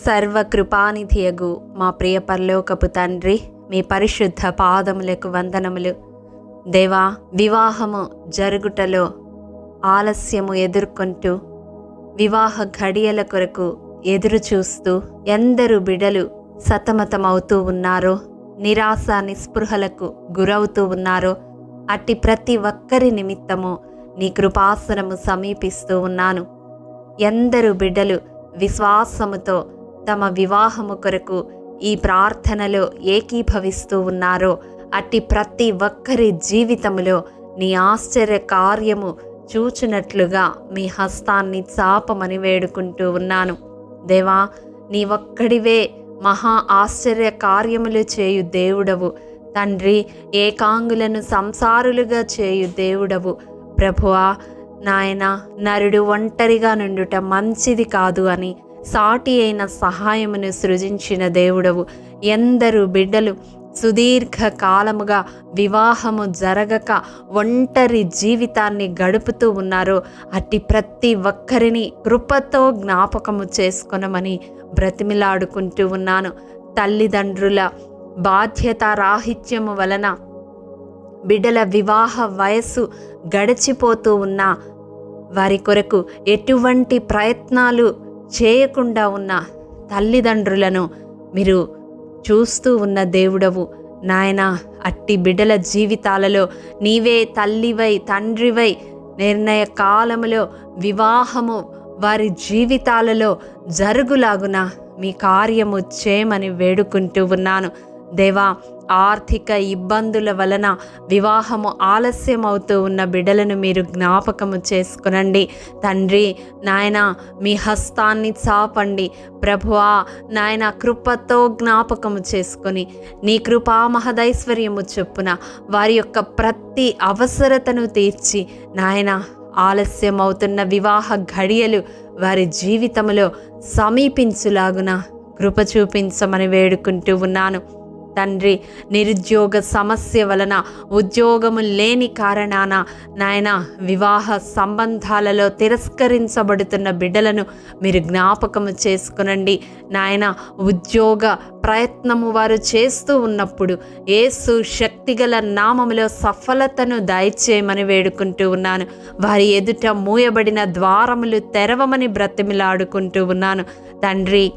సర్వకృపానిధియగు మా ప్రియ పరలోకపు తండ్రి, మీ పరిశుద్ధ పాదములకు వందనములు. దేవా, వివాహము జరుగుటలో ఆలస్యము ఎదుర్కొంటూ వివాహ ఘడియల కొరకు ఎదురు చూస్తూ ఎందరు బిడలు సతమతమవుతూ ఉన్నారో, నిరాశ నిస్పృహలకు గురవుతూ ఉన్నారో, అట్టి ప్రతి ఒక్కరి నిమిత్తము నీ కృపాసనము సమీపిస్తూ ఉన్నాను. ఎందరు బిడ్డలు విశ్వాసముతో తమ వివాహము కొరకు ఈ ప్రార్థనలో ఏకీభవిస్తూ ఉన్నారో, అట్టి ప్రతి ఒక్కరి జీవితములో నీ ఆశ్చర్య కార్యము చూచునట్లుగా మీ హస్తాన్ని చాపమని వేడుకుంటూ ఉన్నాను. దేవా, నీ ఒక్కడివే మహా ఆశ్చర్య కార్యములు చేయు దేవుడవు తండ్రి. ఏకాంగులను సంసారులుగా చేయు దేవుడవు ప్రభువా. నాయన, నరుడు ఒంటరిగా నుండుట మంచిది కాదు అని సాటి అయిన సహాయమును సృజించిన దేవుడవు. ఎందరు బిడ్డలు సుదీర్ఘ కాలముగా వివాహము జరగక ఒంటరి జీవితాన్ని గడుపుతూ ఉన్నారో, అట్టి ప్రతి ఒక్కరిని కృపతో జ్ఞాపకము చేసుకొనమని బ్రతిమిలాడుకుంటూ ఉన్నాను. తల్లిదండ్రుల బాధ్యతారాహిత్యము వలన బిడ్డల వివాహ వయస్సు గడిచిపోతూ ఉన్న వారి కొరకు ఎటువంటి ప్రయత్నాలు చేయకుండా ఉన్న తల్లిదండ్రులను మీరు చూస్తూ ఉన్న దేవుడవు నాయన. అట్టి బిడ్డల జీవితాలలో నీవే తల్లివై తండ్రివై నిర్ణయ కాలములో వివాహము వారి జీవితాలలో జరుగులాగున మీ కార్యము చేయమని వేడుకుంటూ ఉన్నాను. దేవా, ఆర్థిక ఇబ్బందుల వలన వివాహము ఆలస్యమవుతూ ఉన్న బిడ్డలను మీరు జ్ఞాపకము చేసుకునండి తండ్రి. నాయన, మీ హస్తాన్ని చాపండి ప్రభువా. నాయన, కృపతో జ్ఞాపకము చేసుకొని నీ కృపా మహదైశ్వర్యము చొప్పున వారి యొక్క ప్రతి అవసరతను తీర్చి నాయన, ఆలస్యమవుతున్న వివాహ ఘడియలు వారి జీవితంలో సమీపించులాగున కృప చూపించమని వేడుకుంటూ ఉన్నాను తండ్రి. నిరుద్యోగ సమస్య వలన ఉద్యోగము లేని కారణాన నాయన వివాహ సంబంధాలలో తిరస్కరించబడుతున్న బిడ్డలను మీరు జ్ఞాపకము చేసుకునండి నాయన. ఉద్యోగ ప్రయత్నము వారు చేస్తూ ఉన్నప్పుడు యేసు శక్తిగల నామములో సఫలతను దయచేయమని వేడుకుంటూ ఉన్నాను. వారి ఎదుట మూయబడిన ద్వారములు తెరవమని బ్రతిమిలాడుకుంటూ ఉన్నాను తండ్రి.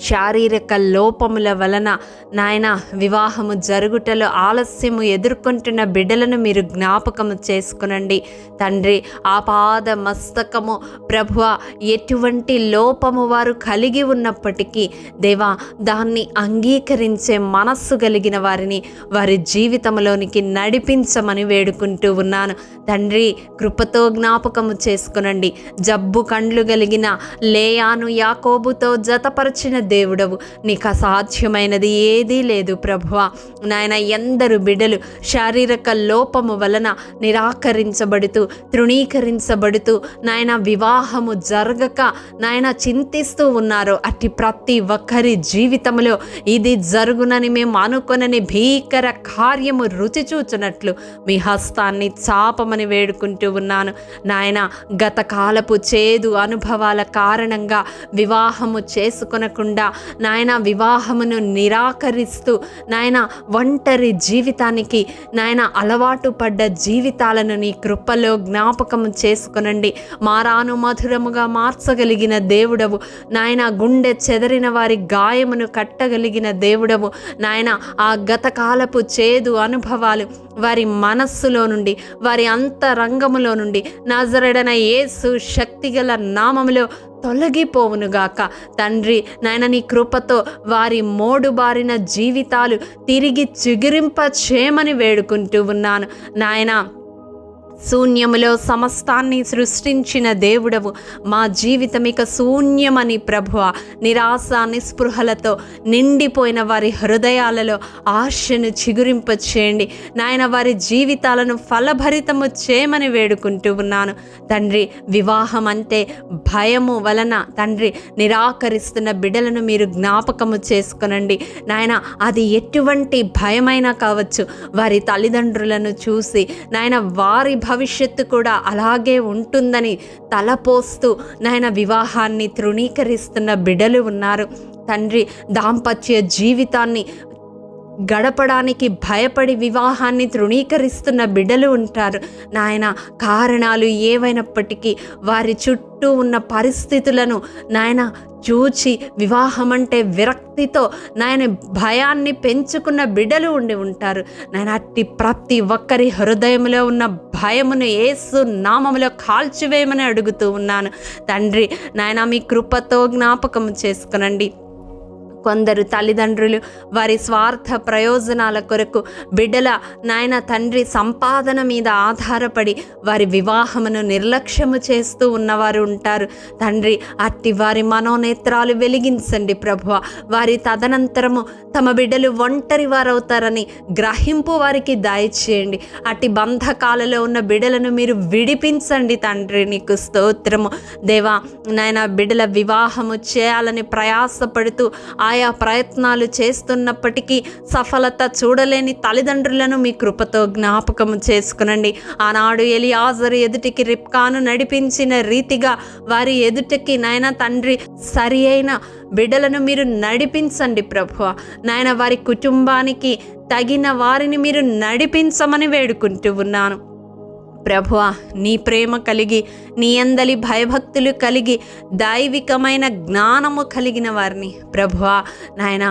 శారీరక లోపముల వలన నాయన వివాహము జరుగుటలో ఆలస్యము ఎదుర్కొంటున్న బిడ్డలను మీరు జ్ఞాపకము చేసుకునండి తండ్రి. ఆపాద మస్తకము ప్రభువ, ఎటువంటి లోపము వారు కలిగి ఉన్నప్పటికీ దేవా, దాన్ని అంగీకరించే మనస్సు కలిగిన వారిని వారి జీవితంలోనికి నడిపించమని వేడుకుంటూ ఉన్నాను తండ్రి. కృపతో జ్ఞాపకము చేసుకునండి. జబ్బు కండ్లు కలిగిన లేయాను యాకోబుతో జతపరిచిన దేవుడవు, నీకు అసాధ్యమైనది ఏదీ లేదు ప్రభువా. నాయన, ఎందరు బిడ్డలు శారీరక లోపము వలన నిరాకరించబడుతూ తృణీకరించబడుతూ నాయన వివాహము జరగక నాయన చింతిస్తూ ఉన్నారో, అట్టి ప్రతి ఒక్కరి జీవితంలో ఇది జరుగునని మేము అనుకొనని భీకర కార్యము రుచి చూచునట్లు మీ హస్తాన్ని చాపమని వేడుకుంటూ ఉన్నాను నాయన. గత కాలపు చేదు అనుభవాల కారణంగా వివాహము చేసుకొనకుండా నాయన వివాహమును నిరాకరిస్తూ నాయన ఒంటరి జీవితానికి నాయన అలవాటు పడ్డ జీవితాలను నీ కృపలో జ్ఞాపకము చేసుకొనండి. మారాను మధురముగా మార్చగలిగిన దేవుడవు నాయన. గుండె చెదరిన వారి గాయమును కట్టగలిగిన దేవుడవు నాయన. ఆ గత కాలపు చేదు అనుభవాలు వారి మనస్సులో నుండి వారి అంతరంగములో నుండి నజరేయుడైన యేసు శక్తిగల నామములో తొలగిపోవునుగాక తండ్రి. నాయన, నీ కృపతో వారి మోడుబారిన జీవితాలు తిరిగి చిగురింప చేయమని వేడుకుంటూ ఉన్నాను నాయన. శూన్యములో సమస్తాన్ని సృష్టించిన దేవుడవు, మా జీవితం ఇక శూన్యమని ప్రభువ, నిరాశ నిస్పృహలతో నిండిపోయిన వారి హృదయాలలో ఆశను చిగురింప చేయండి నాయన. వారి జీవితాలను ఫలభరితము చేయమని వేడుకుంటూ ఉన్నాను తండ్రి. వివాహం అంటే భయము వలన తండ్రి నిరాకరిస్తున్న బిడ్డలను మీరు జ్ఞాపకము చేసుకునండి నాయన. అది ఎటువంటి భయమైనా కావచ్చు, వారి తల్లిదండ్రులను చూసి నాయన వారి భవిష్యత్తు కూడా అలాగే ఉంటుందని తలపోస్తూ నాయన వివాహాన్ని తృణీకరిస్తున్న బిడ్డలు ఉన్నారు తండ్రి. దాంపత్య జీవితాన్ని గడపడానికి భయపడి వివాహాన్ని తృణీకరిస్తున్న బిడ్డలు ఉంటారు నాయన. కారణాలు ఏవైనప్పటికీ వారి చుట్టూ ఉన్న పరిస్థితులను నాయన చూచి వివాహం అంటే విరక్తితో నాయన భయాన్ని పెంచుకున్న బిడ్డలు ఉండి ఉంటారు నాయన. అట్టి ప్రతి ఒక్కరి హృదయంలో ఉన్న భయమును యేసు నామములో కాల్చివేయమని అడుగుతూ ఉన్నాను తండ్రి. నాయన మీ కృపతో జ్ఞాపకం చేసుకునండి. కొందరు తల్లిదండ్రులు వారి స్వార్థ ప్రయోజనాల కొరకు బిడ్డల నాయన తండ్రి సంపాదన మీద ఆధారపడి వారి వివాహమును నిర్లక్ష్యము చేస్తూ ఉన్నవారు ఉంటారు తండ్రి. అట్టి వారి మనోనేత్రాలు వెలిగించండి ప్రభువా. వారి తదనంతరము తమ బిడ్డలు ఒంటరి వారవుతారని గ్రహింపు వారికి దయచేయండి. అట్టి బంధకాలలో ఉన్న బిడ్డలను మీరు విడిపించండి తండ్రి. నీకు స్తోత్రము దేవా. నాయన బిడ్డల వివాహము చేయాలని ప్రయాసపడుతూ ఆయా ప్రయత్నాలు చేస్తున్నప్పటికీ సఫలత చూడలేని తల్లిదండ్రులను మీ కృపతో జ్ఞాపకం చేసుకునండి. ఆనాడు ఎలియాజరు ఎదుటికి రిబ్కాను నడిపించిన రీతిగా వారి ఎదుటికి నాయన తండ్రి సరి అయిన బిడ్డలను మీరు నడిపించండి ప్రభువా. నాయన వారి కుటుంబానికి తగిన వారిని మీరు నడిపించమని వేడుకుంటూ ఉన్నాను ప్రభువా. నీ ప్రేమ కలిగి నీ అందలి భయభక్తులు కలిగి దైవికమైన జ్ఞానము కలిగిన వారిని ప్రభువా నాయన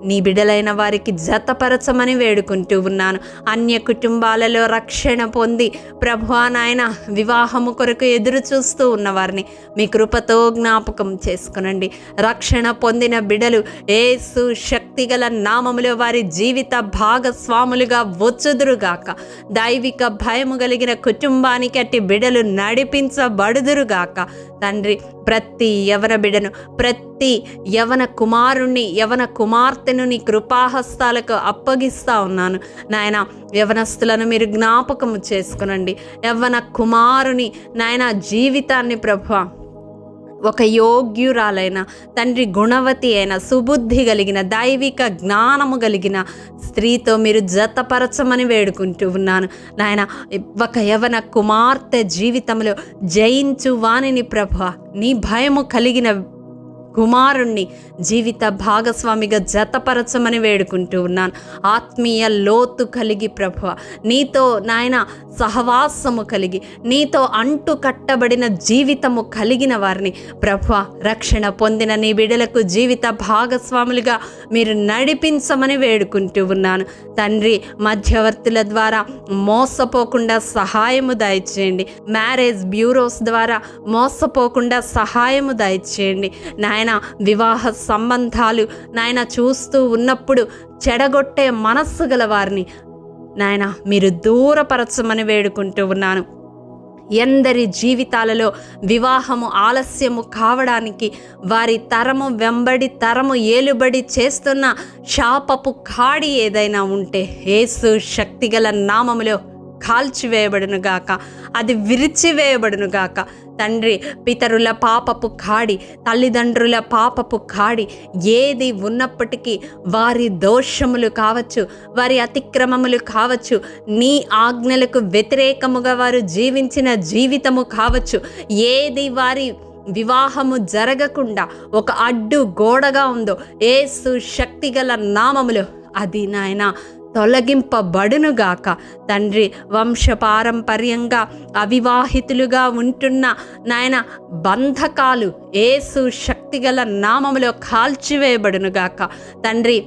నీ బిడ్డలైన వారికి జతపరచమని వేడుకుంటూ ఉన్నాను. అన్య కుటుంబాలలో రక్షణ పొంది ప్రభువా నాయన వివాహము కొరకు ఎదురు చూస్తూ ఉన్నవారిని మీ కృపతో జ్ఞాపకం చేసుకునండి. రక్షణ పొందిన బిడ్డలు యేసు శక్తిగల నామములో వారి జీవిత భాగస్వాములుగా వచ్చుదురుగాక. దైవిక భయము కలిగిన కుటుంబానికి అట్టి బిడ్డలు నడిపించబడుదురుగాక తండ్రి. ప్రతి యవన బిడ్డను ప్రతి యవన కుమారుణ్ణి యవన కుమార్తెను నీ కృపాహస్తాలకు అప్పగిస్తా ఉన్నాను నాయన. యవనస్తులను మీరు జ్ఞాపకం చేసుకునండి. యవ్వన కుమారుని నాయన జీవితాన్ని ప్రభువా ఒక యోగ్యురాలైన తండ్రి గుణవతి అయిన సుబుద్ధి కలిగిన దైవిక జ్ఞానము కలిగిన స్త్రీతో మీరు జతపరచమని వేడుకుంటూ ఉన్నాను నాయన. ఒక యవన కుమార్తె జీవితంలో జయించు వాణిని ప్రభువా నీ భయము కలిగిన కుమారుణ్ణి జీవిత భాగస్వామిగా జతపరచమని వేడుకుంటూ ఉన్నాను. ఆత్మీయ లోతు కలిగి ప్రభువా నీతో నాయన సహవాసము కలిగి నీతో అంటు కట్టబడిన జీవితము కలిగిన వారిని ప్రభువా రక్షణ పొందిన నీ బిడ్డలకు జీవిత భాగస్వాములుగా మీరు నడిపించమని వేడుకుంటూ ఉన్నాను తండ్రి. మధ్యవర్తుల ద్వారా మోసపోకుండా సహాయము దయచేయండి. మ్యారేజ్ బ్యూరోస్ ద్వారా మోసపోకుండా సహాయము దయచేయండి నాయన. వివాహ సంబంధాలు నాయన చూస్తూ ఉన్నప్పుడు చెడగొట్టే మనస్సు గల వారిని నాయన మీరు దూరపరచమని వేడుకుంటూ ఉన్నాను. ఎందరి జీవితాలలో వివాహము ఆలస్యము కావడానికి వారి తరము వెంబడి తరము ఏలుబడి చేస్తున్న శాపపు కాడి ఏదైనా ఉంటే యేసు శక్తిగల నామములో కాల్చివేయబడునుగాక, అది విరిచివేయబడునుగాక తండ్రి. పితరుల పాపపు కాడి, తల్లిదండ్రుల పాపపు కాడి ఏది ఉన్నప్పటికీ వారి దోషములు కావచ్చు, వారి అతిక్రమములు కావచ్చు, నీ ఆజ్ఞలకు వ్యతిరేకముగా వారు జీవించిన జీవితము కావచ్చు, ఏది వారి వివాహము జరగకుండా ఒక అడ్డు గోడగా ఉందో యేసు శక్తిగల నామములో అది నాయన తొలగింపబడునుగాక తండ్రి. వంశపారంపర్యంగా అవివాహితులుగా ఉంటున్న నాయన బంధకాలు యేసు శక్తిగల నామములో కాల్చివేయబడునుగాక తండ్రి.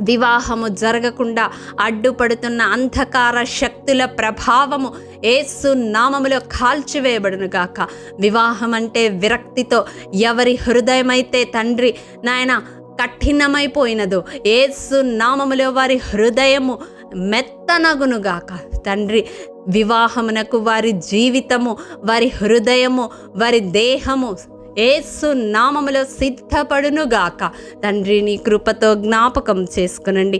వివాహము జరగకుండా అడ్డుపడుతున్న అంధకార శక్తుల ప్రభావము యేసు నామములో కాల్చివేయబడునుగాక. వివాహం అంటే విరక్తితో ఎవరి హృదయమైతే తండ్రి నాయన కఠినమైపోయినదో యేసు నామములో వారి హృదయము మెత్తనగునుగాక తండ్రి. వివాహమునకు వారి జీవితము, వారి హృదయము, వారి దేహము యేసు నామములో సిద్ధపడునుగాక తండ్రి. నీ కృపతో జ్ఞాపకం చేసుకునండి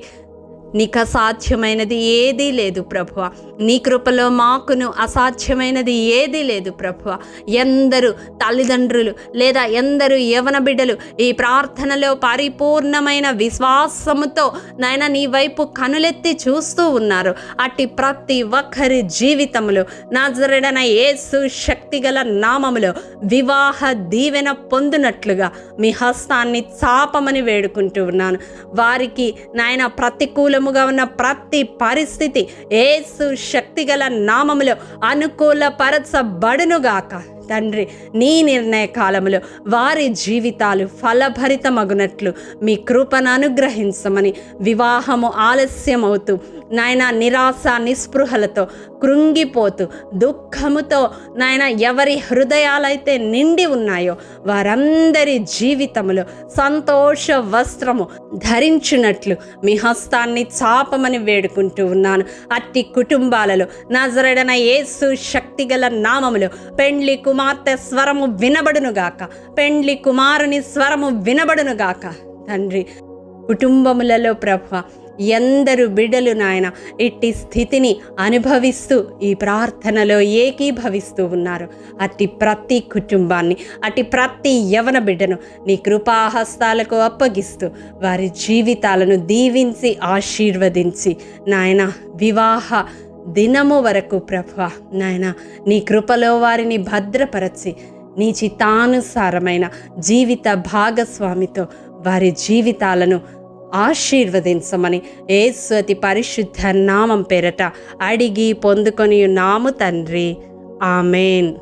నీకు అసాధ్యమైనది ఏదీ లేదు ప్రభువా. నీ కృపలో మాకును అసాధ్యమైనది ఏదీ లేదు ప్రభువా. ఎందరు తల్లిదండ్రులు లేదా ఎందరు యవన బిడ్డలు ఈ ప్రార్థనలో పరిపూర్ణమైన విశ్వాసముతో నాయన నీ వైపు కనులెత్తి చూస్తూ ఉన్నారు. అట్టి ప్రతి ఒక్కరి జీవితంలో నజరేయుడైన యేసు శక్తిగల నామములో వివాహ దీవెన పొందినట్లుగా మీ హస్తాన్ని చాపమని వేడుకుంటూ ఉన్నాను. వారికి నాయన ప్రతికూలముగా ఉన్న ప్రతి పరిస్థితి యేసు శక్తిగల నామములో అనుకూలపరచబడునుగాక. తండ్రి, నీ నిర్ణయ కాలములో వారి జీవితాలు ఫలభరితమగునట్లు మీ కృపను అనుగ్రహించమని, వివాహము ఆలస్యమవుతూ నాయన నిరాశ నిస్పృహలతో కృంగిపోతూ దుఃఖముతో నాయన ఎవరి హృదయాలైతే నిండి ఉన్నాయో వారందరి జీవితములో సంతోష వస్త్రము ధరించినట్లు మీ హస్తాన్ని చాపమని వేడుకుంటూ ఉన్నాను. అట్టి కుటుంబాలలో నజరేయుడైన యేసు శక్తిగల నామములో పెండ్లి కుమార్తె స్వరము వినబడునుగాక, పెండ్లి కుమారుని స్వరము వినబడునుగాక. తండ్రి, కుటుంబములలో ప్రభువా ఎందరు బిడ్డలు నాయన ఇట్టి స్థితిని అనుభవిస్తూ ఈ ప్రార్థనలో ఏకీభవిస్తూ ఉన్నారు. అట్టి ప్రతి కుటుంబాన్ని, అట్టి ప్రతి యవన బిడ్డను నీ కృపాహస్తాలకు అప్పగిస్తూ వారి జీవితాలను దీవించి ఆశీర్వదించి నాయన వివాహ దినము వరకు ప్రభువా నాయన నీ కృపలో వారిని భద్రపరచి నీ చిత్తానుసారమైన జీవిత భాగస్వామితో వారి జీవితాలను ఆశీర్వదించమని యేసు అతి పరిశుద్ధ నామం పేరట అడిగి పొందుకొని ఉన్నాము తండ్రి. ఆమేన్.